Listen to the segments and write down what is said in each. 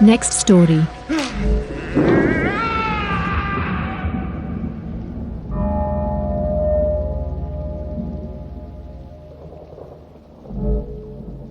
Next story.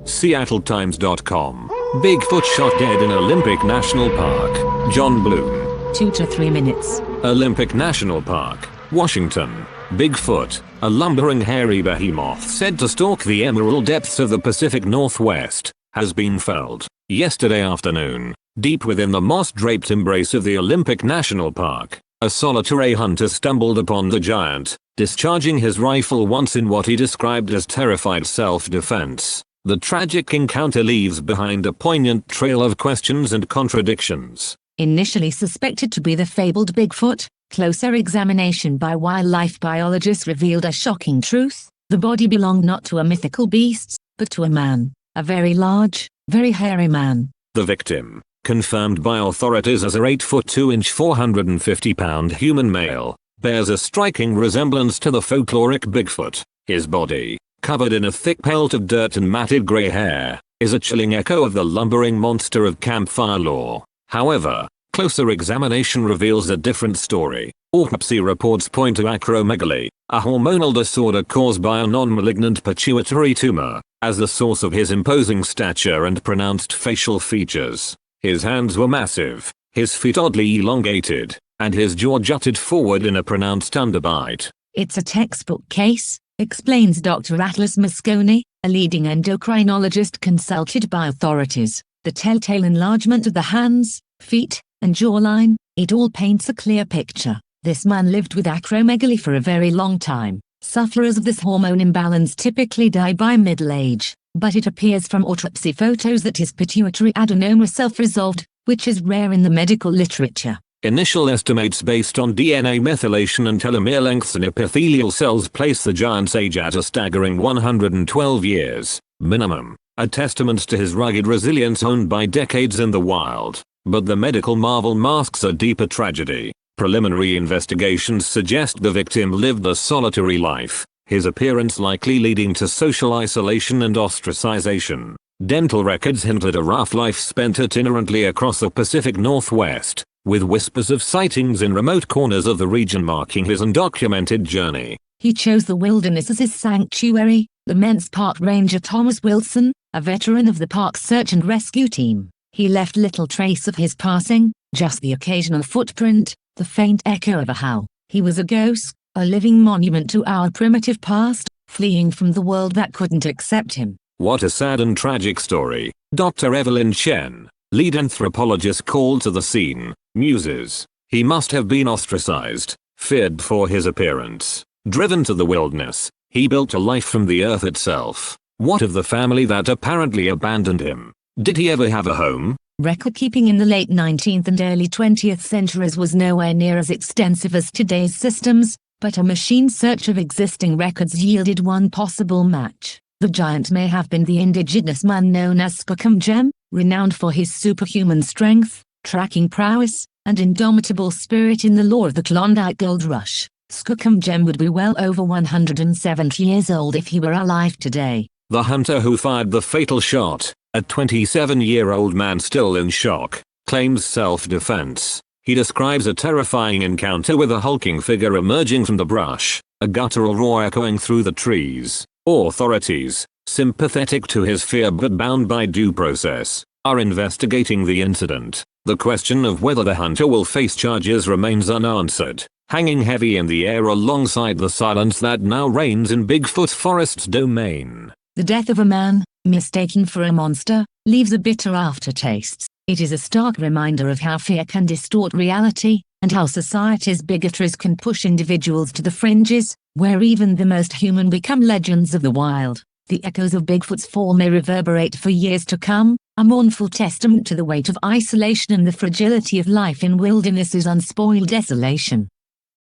SeattleTimes.com. Bigfoot shot dead in Olympic National Park. John Bloom. 2 to 3 minutes. Olympic National Park, Washington. Bigfoot, a lumbering hairy behemoth said to stalk the emerald depths of the Pacific Northwest, has been felled yesterday afternoon, deep within the moss-draped embrace of the Olympic National Park. A solitary hunter stumbled upon the giant, discharging his rifle once in what he described as terrified self-defense. The tragic encounter leaves behind a poignant trail of questions and contradictions. Initially suspected to be the fabled Bigfoot, closer examination by wildlife biologists revealed a shocking truth. The body belonged not to a mythical beast, but to a man. A very large, very hairy man. The victim, confirmed by authorities as a 8-foot 2-inch 450-pound human male, bears a striking resemblance to the folkloric Bigfoot. His body, covered in a thick pelt of dirt and matted gray hair, is a chilling echo of the lumbering monster of campfire lore. However, closer examination reveals a different story. Autopsy reports point to acromegaly, a hormonal disorder caused by a non-malignant pituitary tumor, as the source of his imposing stature and pronounced facial features. His hands were massive, his feet oddly elongated, and his jaw jutted forward in a pronounced underbite. It's a textbook case, explains Dr. Atlas Moscone, a leading endocrinologist consulted by authorities. The telltale enlargement of the hands, feet, and jawline, it all paints a clear picture. This man lived with acromegaly for a very long time. Sufferers of this hormone imbalance typically die by middle age, but it appears from autopsy photos that his pituitary adenoma self-resolved, which is rare in the medical literature. Initial estimates based on DNA methylation and telomere lengths in epithelial cells place the giant's age at a staggering 112 years, minimum, a testament to his rugged resilience honed by decades in the wild. But the medical marvel masks a deeper tragedy. Preliminary investigations suggest the victim lived a solitary life, his appearance likely leading to social isolation and ostracization. Dental records hint at a rough life spent itinerantly across the Pacific Northwest, with whispers of sightings in remote corners of the region marking his undocumented journey. He chose the wilderness as his sanctuary, laments Park Ranger Thomas Wilson, a veteran of the park's search and rescue team. He left little trace of his passing, just the occasional footprint, the faint echo of a howl. He was a ghost, a living monument to our primitive past, fleeing from the world that couldn't accept him. What a sad and tragic story. Dr. Evelyn Chen, lead anthropologist, called to the scene, muses. He must have been ostracized, feared for his appearance. Driven to the wilderness, he built a life from the earth itself. What of the family that apparently abandoned him? Did he ever have a home? Record-keeping in the late 19th and early 20th centuries was nowhere near as extensive as today's systems, but a machine search of existing records yielded one possible match. The giant may have been the indigenous man known as Skookumjem, renowned for his superhuman strength, tracking prowess, and indomitable spirit in the lore of the Klondike Gold Rush. Skookumjem would be well over 170 years old if he were alive today. The hunter who fired the fatal shot, a 27-year-old man still in shock, claims self-defense. He describes a terrifying encounter with a hulking figure emerging from the brush, a guttural roar echoing through the trees. Authorities, sympathetic to his fear but bound by due process, are investigating the incident. The question of whether the hunter will face charges remains unanswered, hanging heavy in the air alongside the silence that now reigns in Bigfoot Forest's domain. The death of a man, mistaken for a monster, leaves a bitter aftertaste. It is a stark reminder of how fear can distort reality, and how society's bigotries can push individuals to the fringes, where even the most human become legends of the wild. The echoes of Bigfoot's fall may reverberate for years to come, a mournful testament to the weight of isolation and the fragility of life in wilderness's unspoiled desolation.